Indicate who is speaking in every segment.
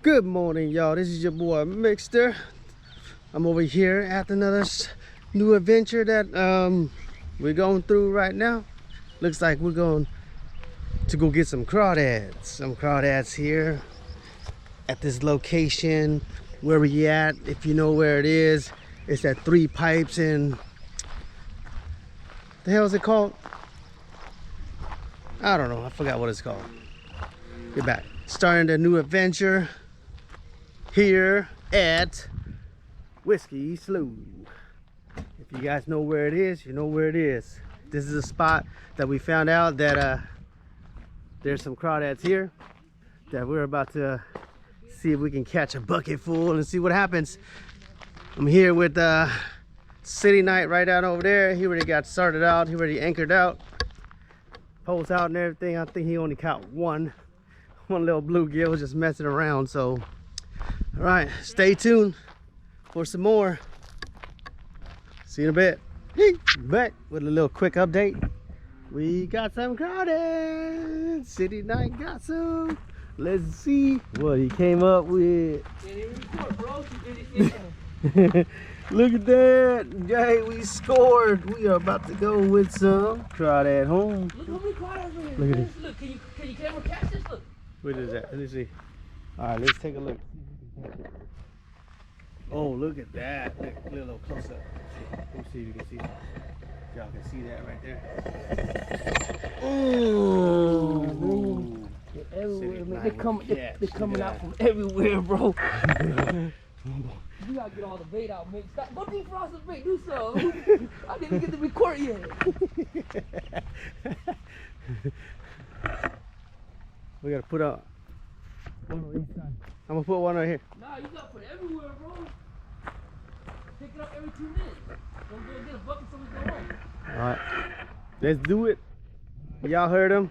Speaker 1: Good morning, y'all. This is your boy Mickster. I'm over here at another new adventure that we're going through right now. Looks like we're going to go get some crawdads. Some crawdads here at this location. Where we at? If you know where it is, it's at Three Pipes in. The hell is it called? I don't know. I forgot what it's called. Get back. Starting a new adventure here at Whiskey Slough. If you guys know where it is, you know where it is. This is a spot that we found out that there's some crawdads here that we're about to see if we can catch a bucket full and see what happens. I'm here with City Night right out over there. He already got started out. He already anchored out, poles out and everything. I think he only caught one little bluegill just messing around. So all right, stay tuned for some more. See you in a bit. Back with a little quick update. We got some crawdads. City Night got some. Let's see what he came up with. Look at that. Yay, we scored. We are about to go with some crawdad home.
Speaker 2: Look how many crawdads are here.
Speaker 1: Look at this.
Speaker 2: Look, can you camera catch this? Look.
Speaker 1: What is that? Let me see. All right, let's take a look. Oh, look at that. Look a little close up. Let me see if you can see that. Y'all can see that right there. Ooh.
Speaker 2: They're everywhere, man. They're coming out from everywhere, bro. You gotta get all the bait out, man. Stop. Go defrost the bait. Do something. I didn't get to record yet.
Speaker 1: We gotta put out one on each side. I'm gonna put one right here.
Speaker 2: Nah, you gotta put it everywhere, bro. Pick it up every 2 minutes. Don't go get a bucket so we go home.
Speaker 1: Alright, let's do it. Y'all heard him.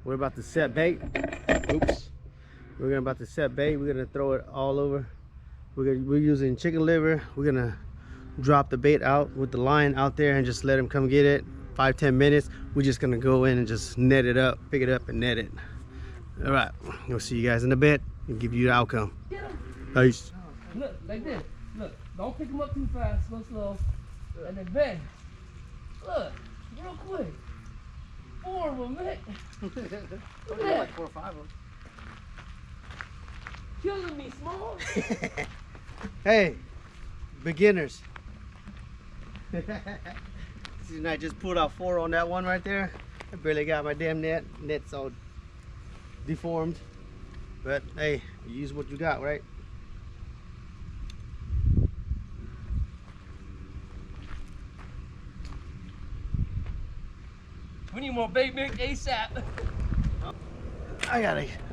Speaker 1: We're about to set bait. Oops. We're about to set bait. We're gonna throw it all over. We're using chicken liver. We're gonna drop the bait out with the line out there and just let him come get it. 5-10 minutes. We're just gonna go in and just net it up, pick it up and net it. All right, we'll see you guys in a bit and give you the outcome. Peace.
Speaker 2: Look, like this. Look, don't pick them up too fast. Go slow. And then bang. Look, real quick. 4 of them, man. Look at that.
Speaker 1: Like 4 or 5 of them.
Speaker 2: Killing me, small.
Speaker 1: Hey, beginners. See, I just pulled out 4 on that one right there. I barely got my damn net's all deformed. But hey, you use what you got, right?
Speaker 2: We need more bait, Mick, ASAP.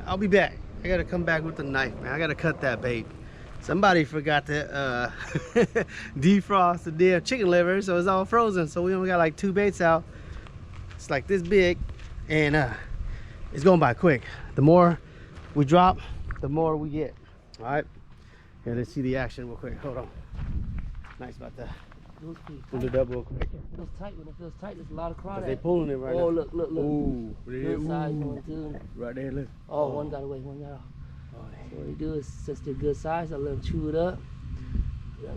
Speaker 1: I'll be back. I gotta come back with the knife, man. I gotta cut that bait. Somebody forgot to defrost the damn chicken liver, so it's all frozen. So we only got like 2 baits out. It's like this big, and it's going by quick. The more we drop, the more we get. All right. Yeah, let's see the action real quick. Hold on. Nice about that. Pull it up real quick.
Speaker 2: It feels tight. When it feels tight, there's a lot of crawdads.
Speaker 1: They pulling it right now.
Speaker 2: Oh, look.
Speaker 1: Ooh,
Speaker 2: Good size one, too.
Speaker 1: right there, look.
Speaker 2: Oh, one got away, one got off.
Speaker 1: Oh,
Speaker 2: So what you do is, since they're good size, I let them chew it up.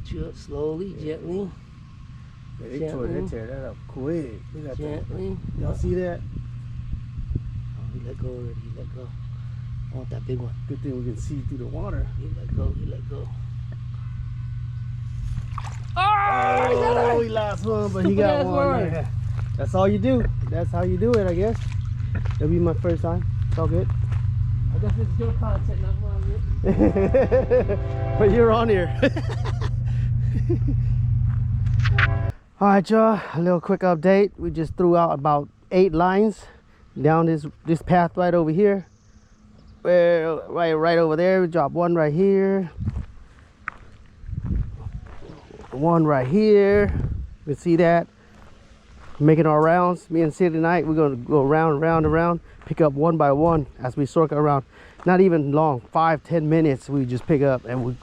Speaker 2: Chew it slowly, gently.
Speaker 1: yeah, they tear that up quick. Look at that.
Speaker 2: Gently.
Speaker 1: Y'all see that?
Speaker 2: Oh, he let go already. He let go. I want that big one.
Speaker 1: Good thing we can see through the water.
Speaker 2: He let go. He let go.
Speaker 1: Oh, he lost one, but he got one. Right. That's all you do. That's how you do it, I guess. That'll be my first time. It's all good.
Speaker 2: I guess this is your content, not mine.
Speaker 1: But you're on here. All right, y'all. A little quick update. We just threw out about 8 lines down this path right over here. Right over there. We dropped 1 right here. 1 right here. You can see that. Making our rounds. Me and City Night, we're gonna go round, pick up 1 by 1 as we circle around. Not even long, 5-10 minutes. We just pick up and we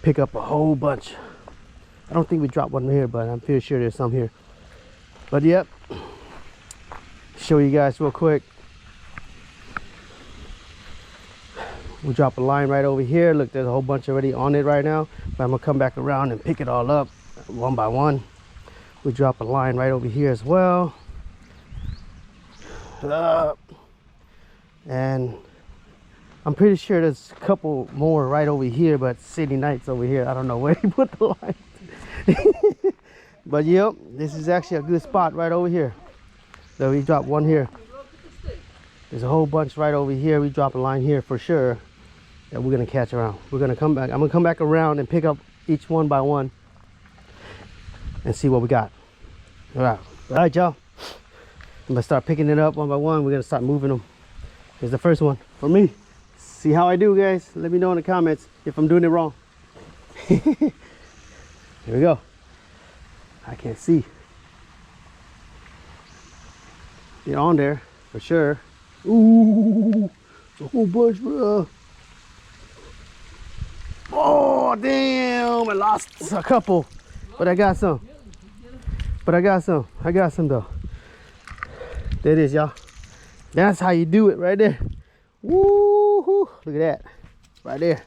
Speaker 1: pick up a whole bunch. I don't think we dropped one here, but I'm pretty sure there's some here. But yep, show you guys real quick. We drop a line right over here. Look, there's a whole bunch already on it right now, but I'm gonna come back around and pick it all up one by one. We drop a line right over here as well. And I'm pretty sure there's a couple more right over here, but City Nights over here. I don't know where he put the line. But yep, this is actually a good spot right over here. So we drop one here. There's a whole bunch right over here. We drop a line here for sure that we're gonna catch around. We're gonna come back. I'm gonna come back around and pick up each one by one and see what we got. All right, y'all. I'm gonna start picking it up one by one. We're gonna start moving them. Here's the first one for me. See how I do, guys. Let me know in the comments if I'm doing it wrong. Here we go. I can't see. Get on there for sure. Ooh, a whole bunch, bro. Oh, damn. I lost a couple, but I got some. I got some though. There it is, y'all. That's how you do it right there. Woo-hoo. Look at that. Right there.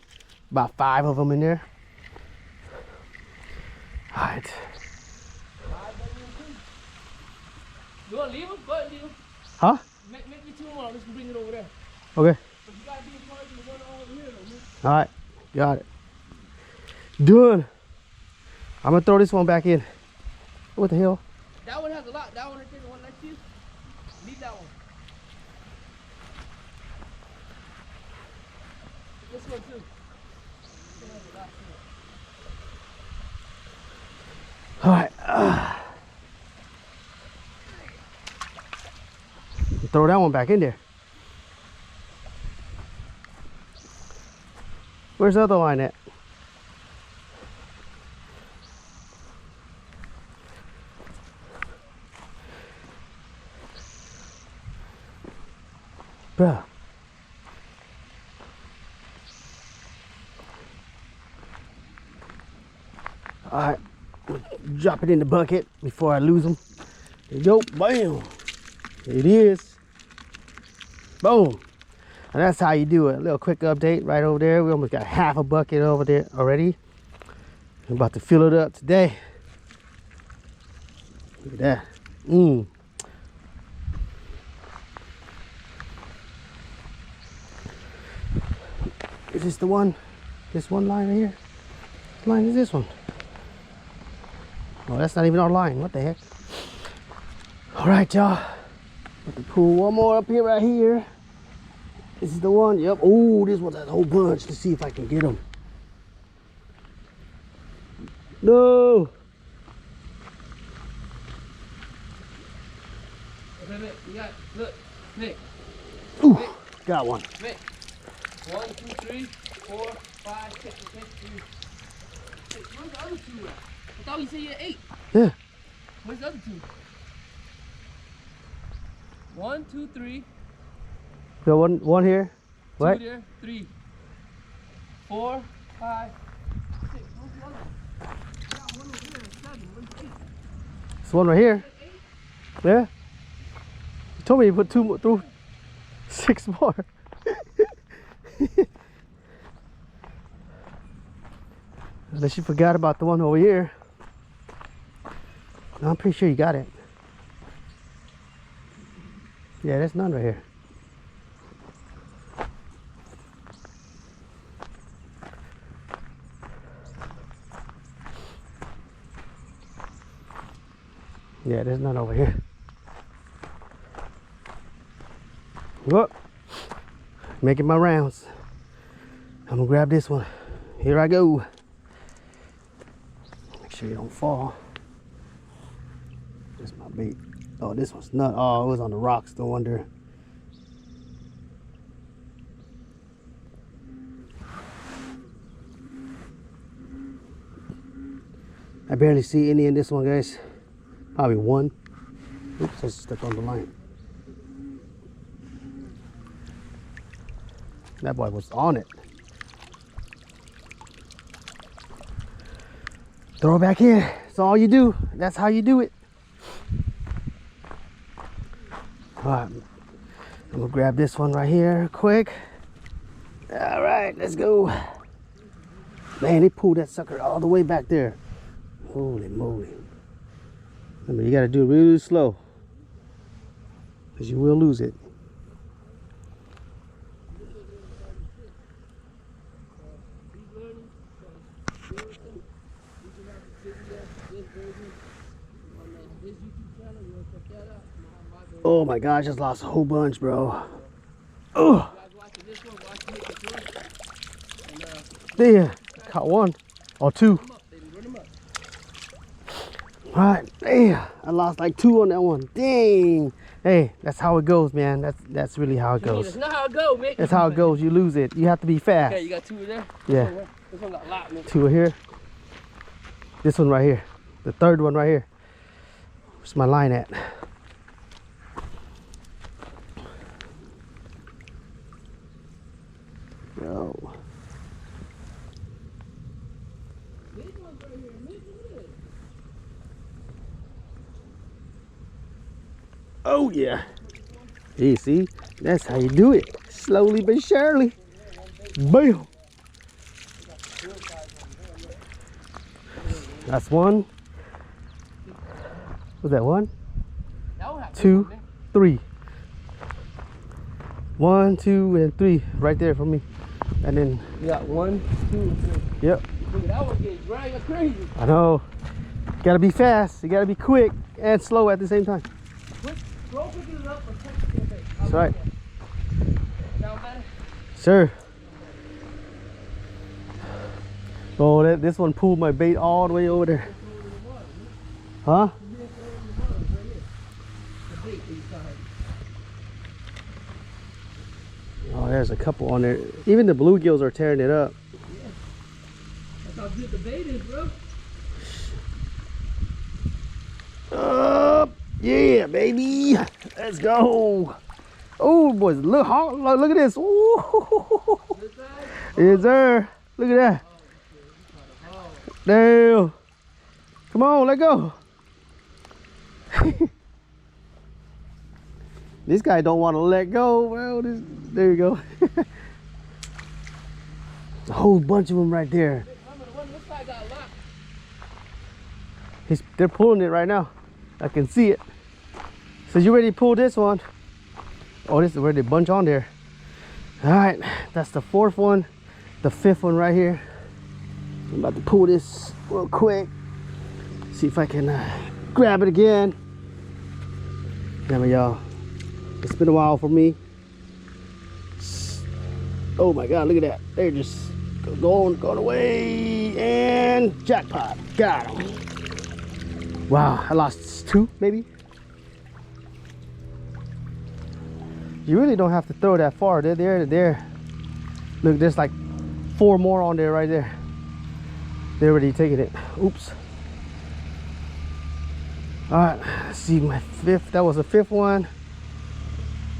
Speaker 1: About 5 of them in there. All right.
Speaker 2: You want to leave them? Go ahead and leave them.
Speaker 1: Huh?
Speaker 2: Make me 2 more. Let's bring it over there.
Speaker 1: Okay.
Speaker 2: But you got to be in charge of the one over here, though, man.
Speaker 1: All right. Got it. Done. I'm going to throw this one back in. What the hell?
Speaker 2: That one has a lot. That one right there, the one next to you. Leave that one. This one too. It has a lot too.
Speaker 1: All right. Throw that one back in there. Where's the other line at? Bruh. All right, drop it in the bucket before I lose them. There you go, bam. There it is. Boom. And that's how you do it. A little quick update right over there. We almost got half a bucket over there already. I'm about to fill it up today. Look at that. Is this the one? This one line right here? What line is this one? Oh, that's not even our line. What the heck? All right, y'all. Let me pull one more up here right here. This is the one. Yep. Oh, this one's a whole bunch. Let's see if I can get them. No.
Speaker 2: Okay, Mick, you got, look, Mick.
Speaker 1: Ooh,
Speaker 2: Mick.
Speaker 1: got one.
Speaker 2: Mick. 1, 2, 3, 4, 5, 6, 6, 6. Where's the other 2 at? I thought you said you had 8.
Speaker 1: Yeah.
Speaker 2: Where's the other 2? 1, 2, 3.
Speaker 1: Got one here. What?
Speaker 2: 2 there. 3, 4, 5, 6. Where's the other one? I got 1 over there. 7. Where's 8?
Speaker 1: This one right here. Yeah. You told me you put 2 more through. 6 more. Unless you forgot about the one over here. No, I'm pretty sure you got it. Yeah, there's none right here. Yeah, there's none over here. Whoop. Making my rounds. I'm gonna grab this one. Here I go. Make sure you don't fall. That's my bait. Oh, this one's not. Oh, it was on the rocks. No wonder. I barely see any in this one, guys. Probably 1. Oops, I stuck on the line. That boy was on it. Throw it back in. That's all you do. That's how you do it. All right, I'm gonna grab this one right here quick. All right, let's go. Man, they pulled that sucker all the way back there. Holy moly. Remember, you gotta do it really slow, because you will lose it. Oh my gosh, I just lost a whole bunch, bro. Oh, there, caught one or two. All right, damn, I lost like 2 on that one. Dang. Hey, that's how it goes, man. That's really how it goes.
Speaker 2: That's not how it goes, Mick.
Speaker 1: That's how it goes. You lose it. You have to be fast.
Speaker 2: Okay, you got 2 there?
Speaker 1: Yeah.
Speaker 2: This one got a lot, Mick.
Speaker 1: 2 here. This one right here. The third one right here. Where's my line at? Go. Oh yeah. Hey, see? That's how you do it. Slowly but surely. Bam. That's one. Was that one? 2, 3. 1, 2, and 3 right there for me. And then
Speaker 2: you got 1, 2, and 3.
Speaker 1: Yep.
Speaker 2: Look, that one getting dry like crazy.
Speaker 1: I know. Gotta be fast. You gotta be quick and slow at the same time.
Speaker 2: Go pick it up or touch it.
Speaker 1: That's right.
Speaker 2: Sound better?
Speaker 1: Sure. Oh, this one pulled my bait all the way over there. Huh? Oh, there's a couple on there. Even the bluegills are tearing it up.
Speaker 2: Yeah. That's how good the bait is, bro.
Speaker 1: Yeah, baby. Let's go. Oh, boys, look at this. Ooh. Yes, sir. Look at that. Damn. Come on, let go. This guy don't want to let go. Well, there you go. A whole bunch of them right there. They're pulling it right now. I can see it. So you already pulled this one. Oh, this is where they bunch on there. All right, that's the 4th one. The 5th one right here. I'm about to pull this real quick. See if I can grab it again. Remember, y'all, it's been a while for me. Oh my God, look at that. They're just going away, and jackpot, got them. Wow, I lost 2 maybe. You really don't have to throw that far. They're there. Look, there's like 4 more on there right there. They're already taking it. Oops. All right, let's see my 5th. That was the 5th one.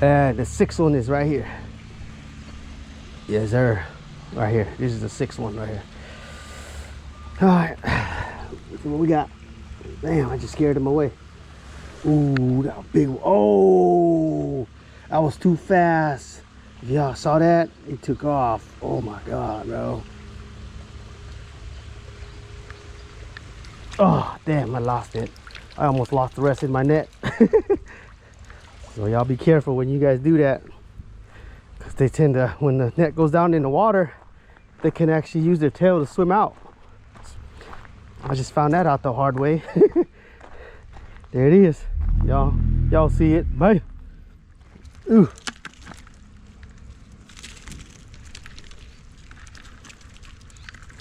Speaker 1: And the 6th one is right here. Yes, sir. Right here. This is the 6th one right here. All right. Let's see what we got. Damn, I just scared him away. Ooh, that big one. Oh, that was too fast. If y'all saw that, it took off. Oh my God, bro. Oh, damn, I lost it. I almost lost the rest in my net. So y'all be careful when you guys do that, because they tend to, when the net goes down in the water, they can actually use their tail to swim out. I just found that out the hard way. There it is. Y'all see it. Bye. Ooh.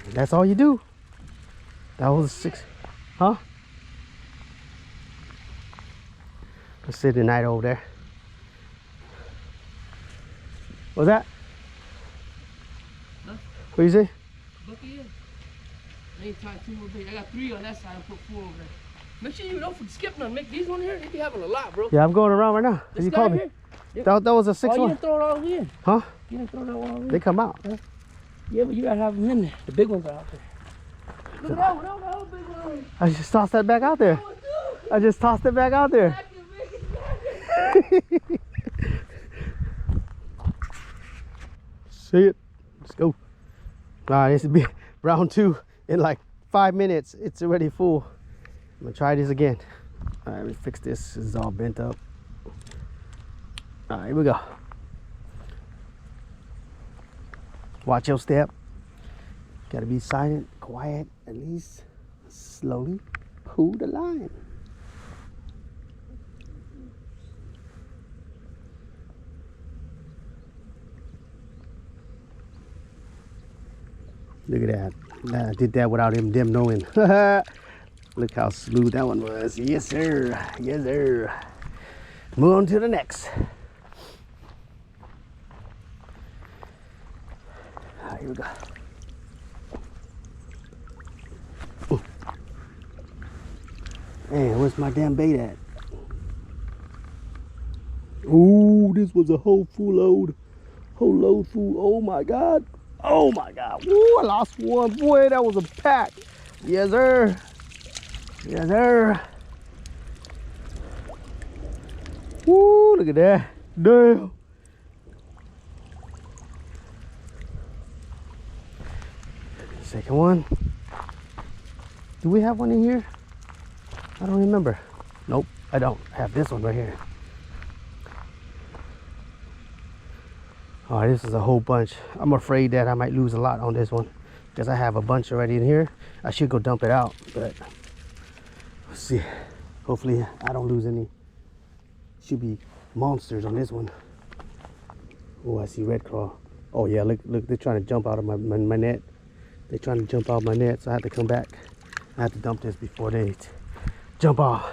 Speaker 1: That's all you do. That was 6. Huh? Let's sit the night over there. What's that?
Speaker 2: Huh?
Speaker 1: What you say?
Speaker 2: Look at you. I ain't tied 2 more bait. I got 3 on that side and put 4 over there. Make sure you don't skip none. Make these one here. They be having a lot, bro.
Speaker 1: Yeah, I'm going around right now.
Speaker 2: This
Speaker 1: You
Speaker 2: guy
Speaker 1: called me.
Speaker 2: here? Yep.
Speaker 1: That was a 6th
Speaker 2: Oh, you
Speaker 1: one.
Speaker 2: didn't throw it all in.
Speaker 1: Huh?
Speaker 2: You didn't throw that one all in.
Speaker 1: They come out.
Speaker 2: Yeah, but you gotta have them in there. The big ones are out there. Look at that one. That was a big one.
Speaker 1: I just tossed that back out there. I just tossed it back out there. See it? Let's go. All right, this will be round 2 in like 5 minutes. It's already full. I'm gonna try this again. All right, let me fix this. This is all bent up. All right, here we go. Watch your step. Gotta be silent, quiet, at least. Slowly pull the line. Look at that. I did that without them knowing. Look how smooth that one was. Yes, sir. Yes, sir. Move on to the next. Right, here we go. Ooh. Man, where's my damn bait at? Ooh, this was a whole full load. Whole load full. Oh my God. Oh my God. Ooh, I lost one. Boy, that was a pack. Yes, sir. Yes, sir. Woo, look at that. Damn. Second one. Do we have one in here? I don't remember. Nope, I don't. I have this one right here. Oh, this is a whole bunch. I'm afraid that I might lose a lot on this one because I have a bunch already in here. I should go dump it out, but let's see. Hopefully I don't lose any. Should be monsters on this one. Oh, I see red crawl. Oh yeah, look, they're trying to jump out of my net. They're trying to jump out of my net, so I have to come back. I have to dump this before they jump off.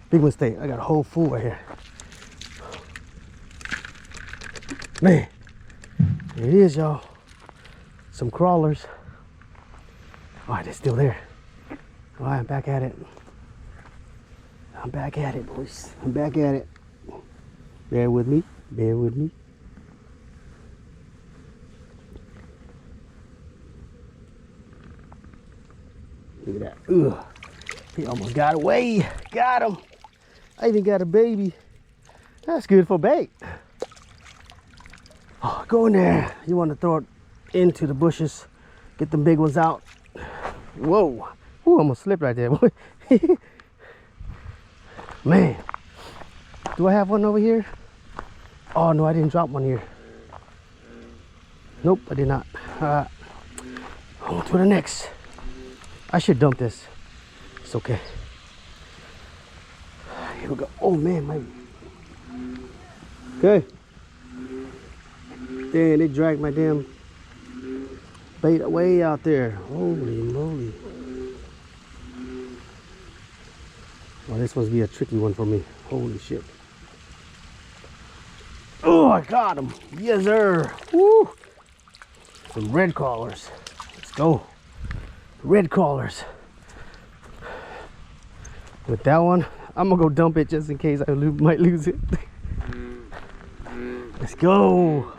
Speaker 1: Big mistake. I got a whole full right here. Man, there it is, y'all. Some crawlers. All right, they're still there. All right, I'm back at it. I'm back at it, boys. I'm back at it. Bear with me. Bear with me. Look at that. Ugh. He almost got away. Got him. I even got a baby. That's good for bait. Oh, go in there. You want to throw it into the bushes. Get them big ones out. Whoa. Ooh, almost slipped right there, boy. Man. Do I have one over here? Oh, no, I didn't drop one here. Nope, I did not. On to the next. I should dump this. It's okay. Here we go. Oh, man, my... Okay. Dang, they dragged my damn bait way out there. Holy moly. Well, this must be a tricky one for me. Holy shit. Oh, I got him. Yes, sir. Woo. Some red crawlers. Let's go. Red crawlers. With that one, I'm gonna go dump it just in case I might lose it. Let's go.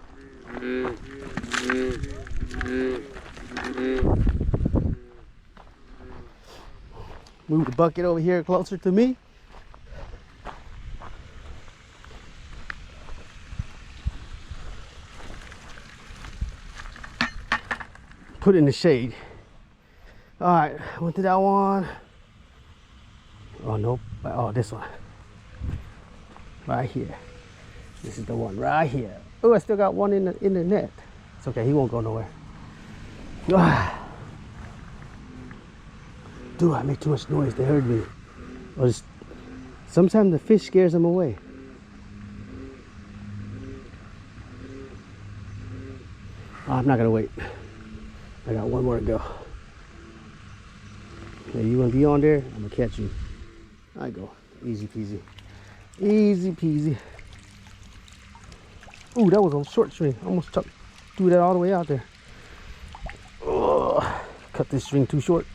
Speaker 1: Move the bucket over here closer to me. Put it in the shade. All right, went to that one. Oh, nope. Oh, this one. Right here. This is the one right here. Oh, I still got one in the net. It's okay, he won't go nowhere. Dude, I make too much noise, they heard me. Or just, sometimes the fish scares them away. Oh, I'm not gonna wait. I got one more to go. Now you wanna be on there? I'm gonna catch you. I go. Easy peasy. Easy peasy. Ooh, that was on short string. Almost threw that all the way out there. Oh, cut this string too short.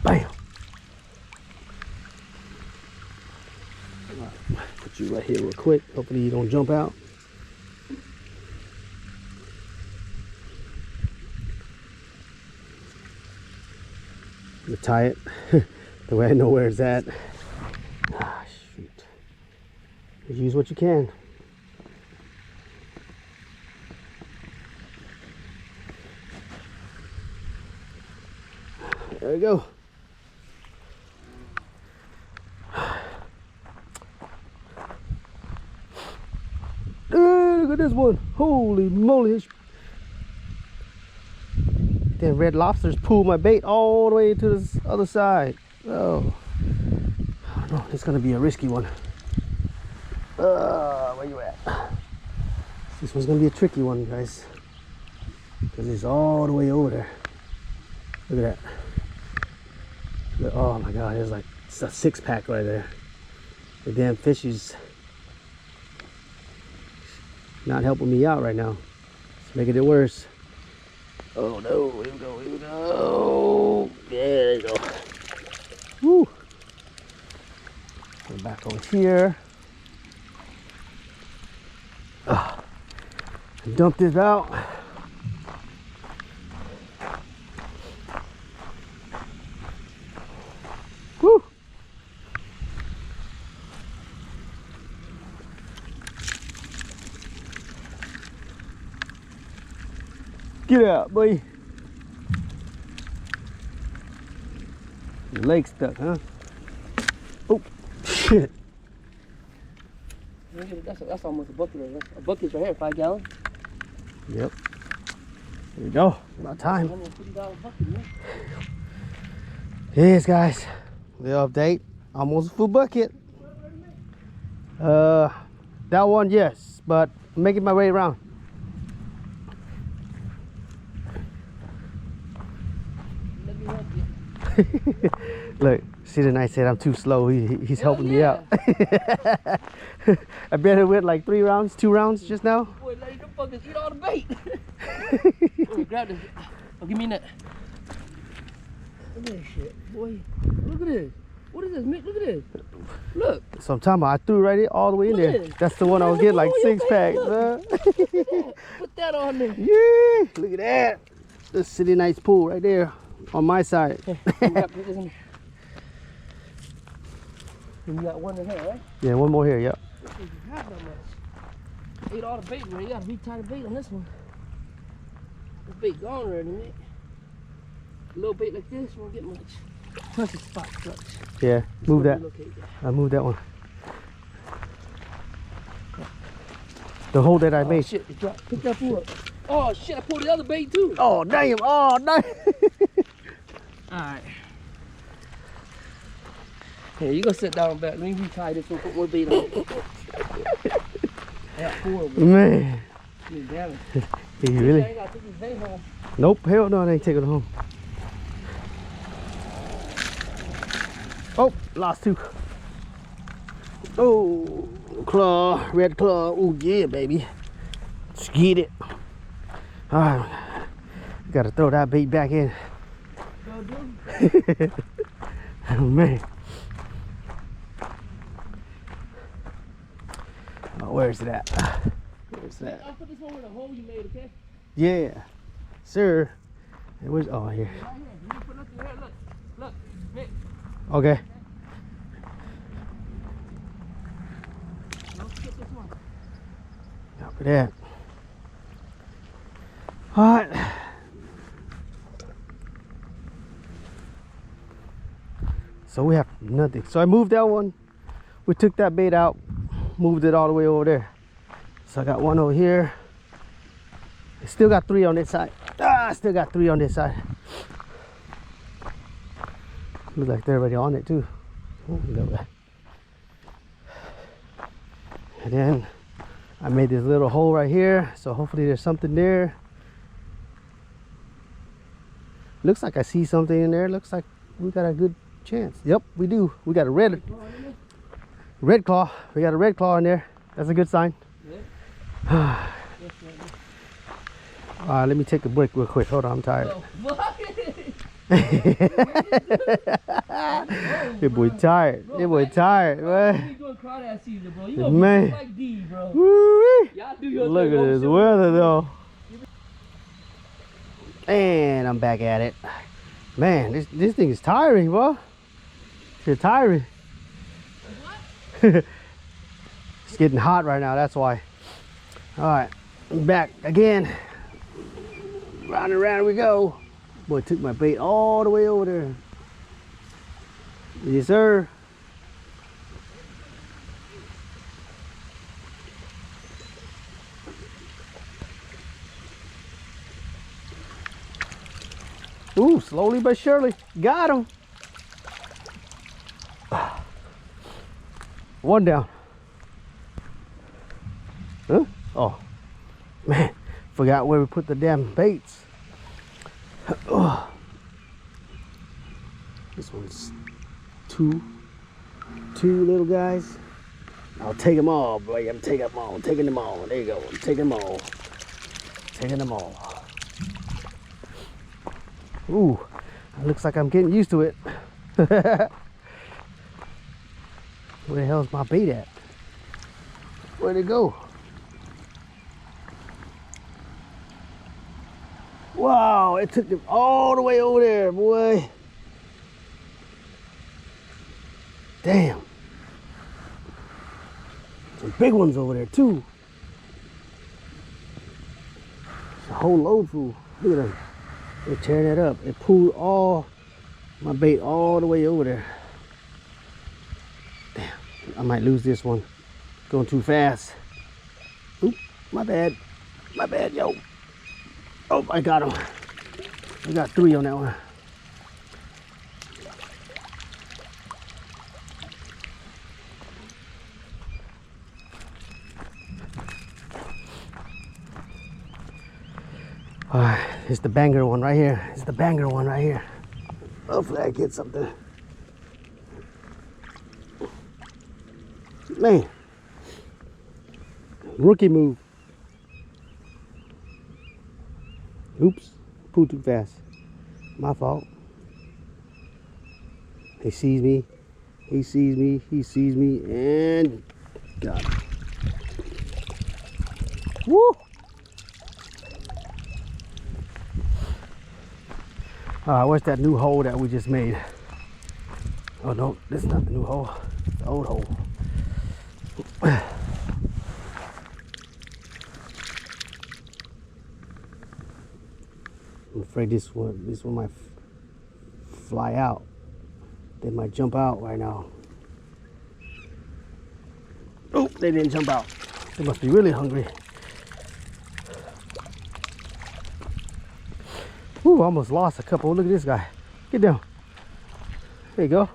Speaker 1: Bam. Right, put you right here real quick. Hopefully you don't jump out. I'm gonna tie it the way I know where it's at. Ah, shoot. Use what you can. There we go. Look at this one. Holy moly. Then red lobsters pulled my bait all the way to this other side. Oh. I don't know. It's going to be a risky one. Where you at? This one's going to be a tricky one, guys. Because it's all the way over there. Look at that. Oh my God. It's like it's a 6-pack right there. The damn fish is not helping me out right now. It's making it worse. Oh no, here we go, here we go. Yeah, there you go. Woo. Go back over here. Dump this out. Woo. Get out, boy. Your leg stuck, huh? Oh, shit.
Speaker 2: That's almost a bucket. That's a bucket's right here, 5 gallon.
Speaker 1: Yep. There we go. About time.
Speaker 2: $150 bucket, man.
Speaker 1: Yes, guys. The update. Almost a full bucket. That one, yes, but I'm making my way around. Look, see the knight said I'm too slow. He's helping me out. I bet it went like 3 rounds, 2 rounds just now.
Speaker 2: Boy, let them fuckers eat all the bait. Oh, grab this. Oh, give me that. Look at this shit, boy. Look at this. What is this, Mick? Look at this. Look.
Speaker 1: So I'm talking about I threw right all the way in there. That's the one I was getting like 6 packs.
Speaker 2: Put that on there.
Speaker 1: Yeah, look at that. The City Knights pool right there on my side.
Speaker 2: And you got one in here, right?
Speaker 1: Yeah, one more here, yep.
Speaker 2: Have that much. Ate all the bait, man. You gotta retie the bait on this one. This bait gone already, man. A little bait like this won't get much. Plus it's spot clutch.
Speaker 1: Yeah, move that.
Speaker 2: Relocate that.
Speaker 1: I moved that one. The hole that I made.
Speaker 2: Shit, it dropped. Pick that fool up. Oh shit, I pulled the other bait too.
Speaker 1: Oh damn! Oh damn!
Speaker 2: Alright. Here, you go sit down back. Let me retie this one, put more bait on it. I got 4 of them.
Speaker 1: Man.
Speaker 2: Damn it.
Speaker 1: Hey, you really?
Speaker 2: I ain't gotta take this bait home.
Speaker 1: Nope, hell no, I ain't taking it home. Oh, lost 2. Oh, claw, red claw. Oh yeah, baby. Let's get it. All right, gotta throw that bait back in. Oh man. Oh, where's it at? Where's that?
Speaker 2: I'll put this one in the hole you made, okay?
Speaker 1: Yeah, sir. It was, oh, here.
Speaker 2: Right here. You put nothing here. Look. Look. Mick.
Speaker 1: Okay.
Speaker 2: Don't skip this one.
Speaker 1: Look at that. All right. So we have nothing. So I moved that one. We took that bait out, moved it all the way over there. So I got one over here. I still got 3 on this side. I still got 3 on this side. Looks like they're already on it too. Oh, and then I made this little hole right here. So hopefully there's something there. Looks like I see something in there. Looks like we got a good chance. Yep, we do. We got a red claw. We got a red claw in there. That's a good sign.
Speaker 2: Yeah.
Speaker 1: Let me take a break real quick. Hold on, I'm tired. Your boy tired. Your boy tired, man.
Speaker 2: You doing Crawdad season, bro. You gonna
Speaker 1: Man.
Speaker 2: be like D, bro.
Speaker 1: Woo-wee.
Speaker 2: Y'all do your
Speaker 1: Look
Speaker 2: thing,
Speaker 1: at this
Speaker 2: bro.
Speaker 1: weather though. And I'm back at it. Man, this thing is tiring, bro. It's tiring.
Speaker 2: What?
Speaker 1: It's getting hot right now, that's why. All right, I'm back again. Round and round we go. Boy took my bait all the way over there. Yes, sir. Ooh, slowly but surely. Got him. One down. Huh? Oh, man. Forgot where we put the damn baits. Oh. This one's two little guys. I'll take them all, boy. I'm taking them all. Taking them all. There you go. I'm taking them all. Taking them all. Ooh, it looks like I'm getting used to it. Where the hell's my bait at? Where'd it go? Wow, it took them all the way over there, boy. Damn. Some big ones over there too. It's a whole load full. Look at them. They're tearing it up. It pulled all my bait all the way over there. Damn, I might lose this one. Going too fast. Oop, my bad. My bad, yo. Oh, I got him. I got 3 on that one. Alright, it's the banger one right here. It's the banger one right here. Hopefully I get something. Man. Rookie move. Oops. Pulled too fast. My fault. He sees me. He sees me. He sees me. And got him. Woo! Where's that new hole that we just made? Oh no, this is not the new hole. It's the old hole. I'm afraid this one might fly out. They might jump out right now. Oh, they didn't jump out. They must be really hungry. Ooh, almost lost a couple. Look at this guy. Get down. There you go.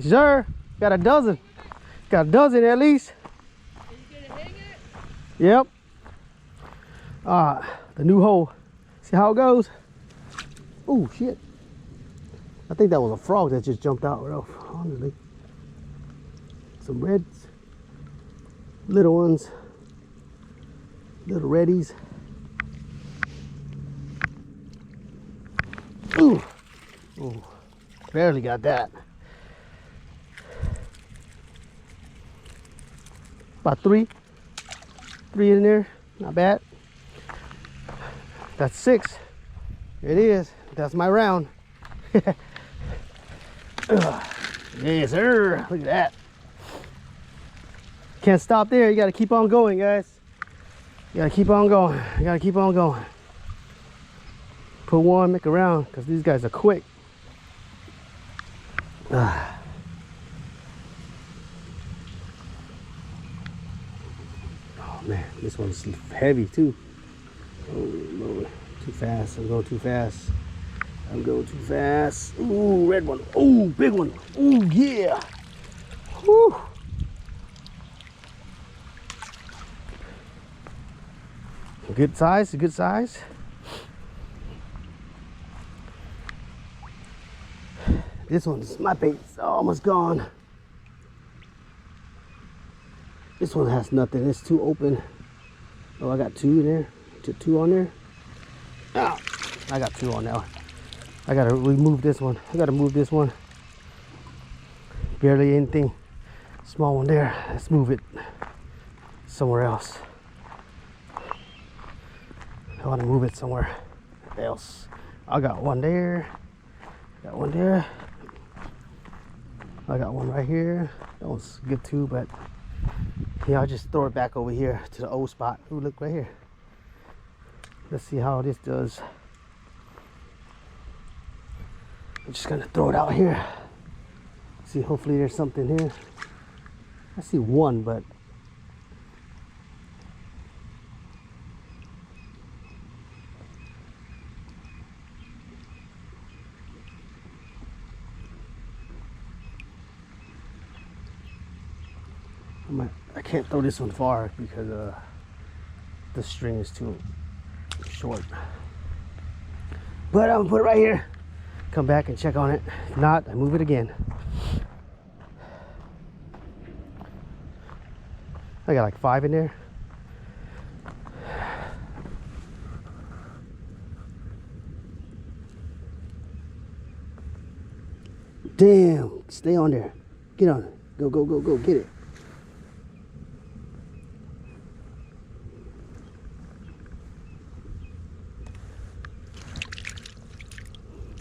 Speaker 1: Sure. Got a dozen. Got a dozen at least.
Speaker 2: Are you gonna hang it?
Speaker 1: Yep. The new hole. See how it goes? Oh shit. I think that was a frog that just jumped out, Ralph, honestly. Some reds. Little ones. Little reddies. Ooh. Ooh. Barely got that. About 3 in there. Not bad. That's 6. It is. That's my round. Yes, sir. Look at that. Can't stop there. You got to keep on going, guys. You got to keep on going. You got to keep on going. Put one, make a round, because these guys are quick. Oh man, this one's heavy too. Oh Lord, too fast. I'm going too fast. I'm going too fast. Ooh, red one. Ooh, big one. Ooh, yeah. Whew. Good size, good size. This one's my bait's almost gone. This one has nothing. It's too open. Oh, I got 2 in there. 2 on there. Ah, I got 2 on that one. I gotta remove this one. I gotta move this one. Barely anything. Small one there. Let's move it somewhere else. I want to move it somewhere else. I got one there. Got one there. I got one right here. That one's good too, but yeah, I'll just throw it back over here to the old spot. Ooh, look right here. Let's see how this does. I'm just gonna throw it out here. See, hopefully there's something here. I see one, but I can't throw this one far because the string is too short. But I'm gonna put it right here. Come back and check on it. If not, I move it again. I got like 5 in there. Damn, stay on there. Get on it. Go, go, go, go, get it.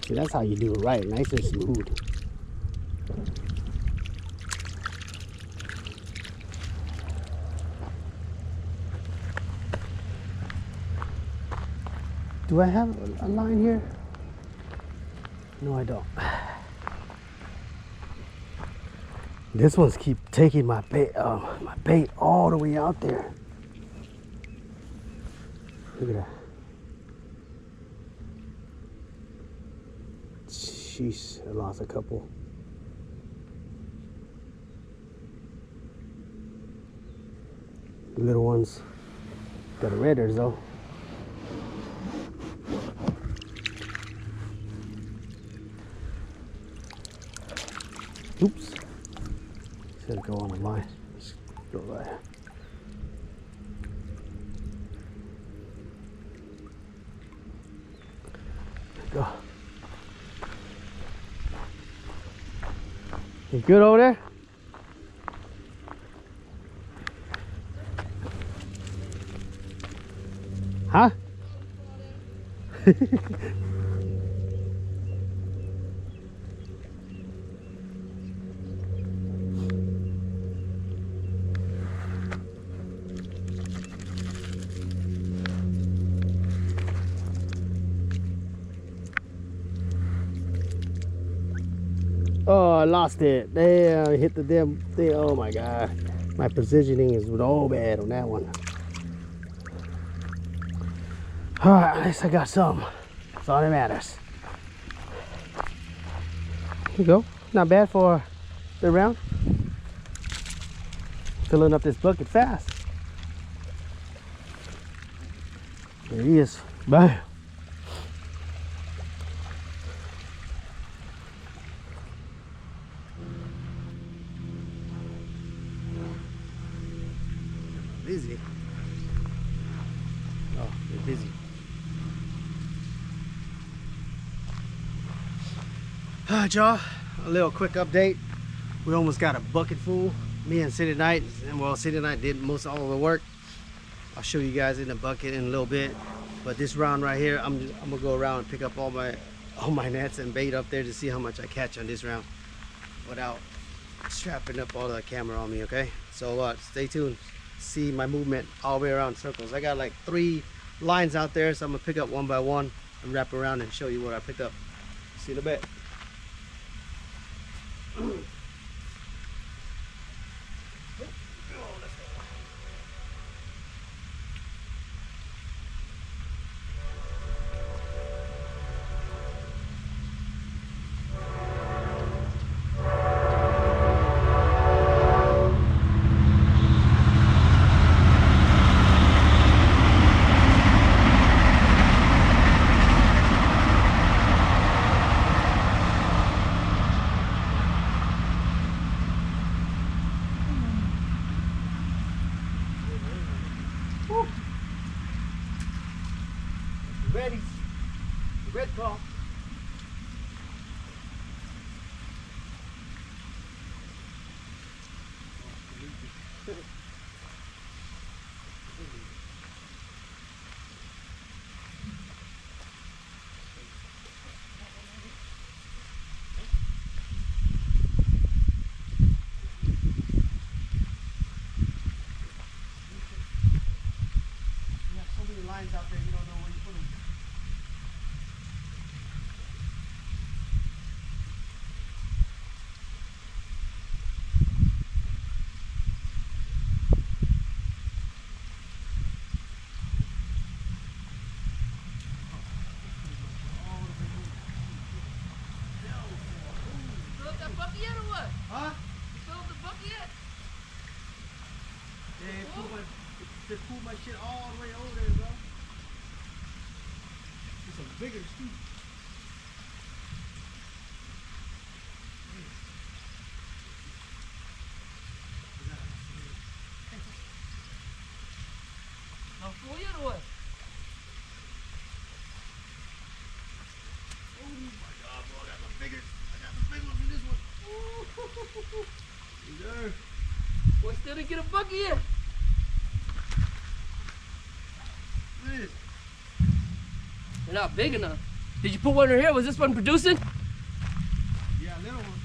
Speaker 1: See, that's how you do it right, nice and smooth. Do I have a line here? No, I don't. This one's keep taking my bait all the way out there. Look at that. Sheesh, I lost a couple. The little ones. Got a redders though. Oops. Should go on the line. Just go right here. Go. You good over there? Huh? Oh, I lost it. Damn, I hit the damn thing. Oh my god. My positioning is all bad on that one. Alright, at least I got some. That's all that matters. Here you go. Not bad for the round. Filling up this bucket fast. There he is. Bam. Busy. Oh, they're busy. Alright, y'all, a little quick update. We almost got a bucket full. Me and City Night, well, City Night did most all of the work. I'll show you guys in the bucket in a little bit. But this round right here, I'm gonna go around and pick up all my nets and bait up there to see how much I catch on this round without strapping up all the camera on me. Okay, so stay tuned. See my movement all the way around circles. I got like 3 lines out there, so I'm gonna pick up one by one and wrap around and show you what I picked up. See you in a bit. Ready. Red call. Lines out there, you don't know where you put them.
Speaker 2: bucket yet or what?
Speaker 1: Huh?
Speaker 2: You filled the bucket yet?
Speaker 1: Yeah, just pulled my shit all the way over there, bro. It's some bigger scoop.
Speaker 2: Not full yet or what?
Speaker 1: Oh my God, bro, I got some big ones in this one. Ooh. Yes, sir.
Speaker 2: Boy, still didn't get a bucket yet.
Speaker 1: Look at this.
Speaker 2: They're not big enough. Did you put one in here? Was this one producing?
Speaker 1: Yeah, little one.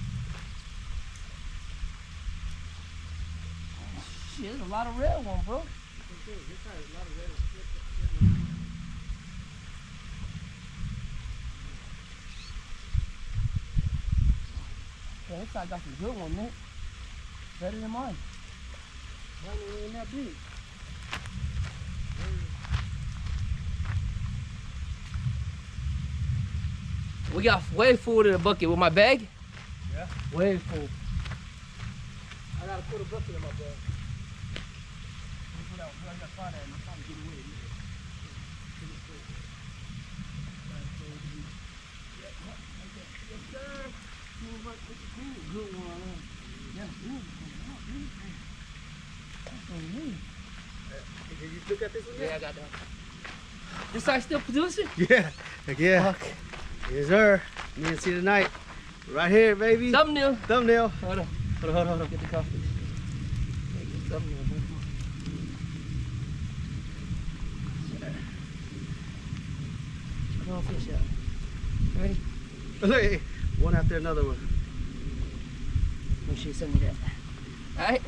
Speaker 2: Shit, there's a lot of red ones, bro.
Speaker 1: This side is a lot of red ones.
Speaker 2: Yeah, this side got some good ones, Nick. Better than mine. Mine ain't that big. We got way full in the bucket with my bag.
Speaker 1: Yeah.
Speaker 2: Way full. I gotta put a bucket in my bag.
Speaker 1: I got Crawdad and I'm trying to get away.
Speaker 2: Yes, sir. Good one. Yeah, good. That's what we need.
Speaker 1: Did you look at this one yet?
Speaker 2: Yeah, I got that. This side still producing?
Speaker 1: Yeah. Heck yeah.
Speaker 2: Fuck.
Speaker 1: Yes, sir. Me and see tonight. Right here, baby.
Speaker 2: Thumbnail.
Speaker 1: Thumbnail.
Speaker 2: Hold on. Hold on. Get the coffee. Make it thumbnail, bro. Come on, fish out. Ready?
Speaker 1: Look, one after another one.
Speaker 2: Make sure you send me that. Alright?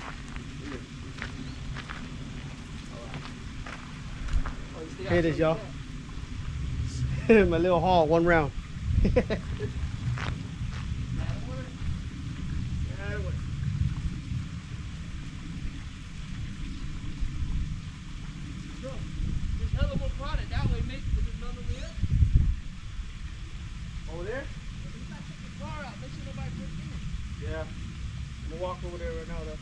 Speaker 1: Here it is, y'all. My little haul, one round.
Speaker 2: There's another one Crawdad that way, mate. There's another one here.
Speaker 1: Over there?
Speaker 2: You gotta check the car out. Make sure nobody breaks in.
Speaker 1: Yeah. I'm gonna walk over there right now, though.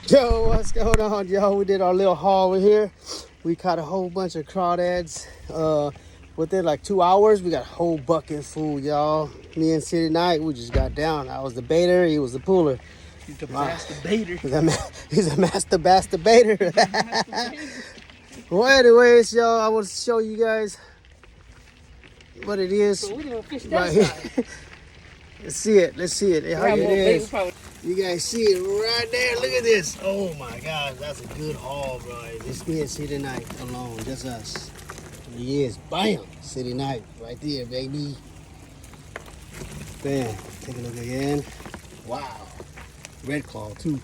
Speaker 1: Yo, what's going on, y'all? We did our little haul over here. We caught a whole bunch of crawdads. Within like 2 hours, we got a whole bucket full, y'all. Me and City Night, we just got down. I was the baiter, he was the puller.
Speaker 2: He's the master baiter.
Speaker 1: He's a master baiter. Well, anyways, y'all, I want to show you guys what it is.
Speaker 2: So we didn't fish that
Speaker 1: Right here.
Speaker 2: side.
Speaker 1: Let's see it. Here
Speaker 2: Grab
Speaker 1: it
Speaker 2: more bait,
Speaker 1: is.
Speaker 2: probably.
Speaker 1: You guys see it right there. Look at this. Oh my gosh, that's a good haul, bro. It's me and City Night alone, just us. He is. Bam! City Night right there, baby. Bam. Take a look again. Wow. Red claw too.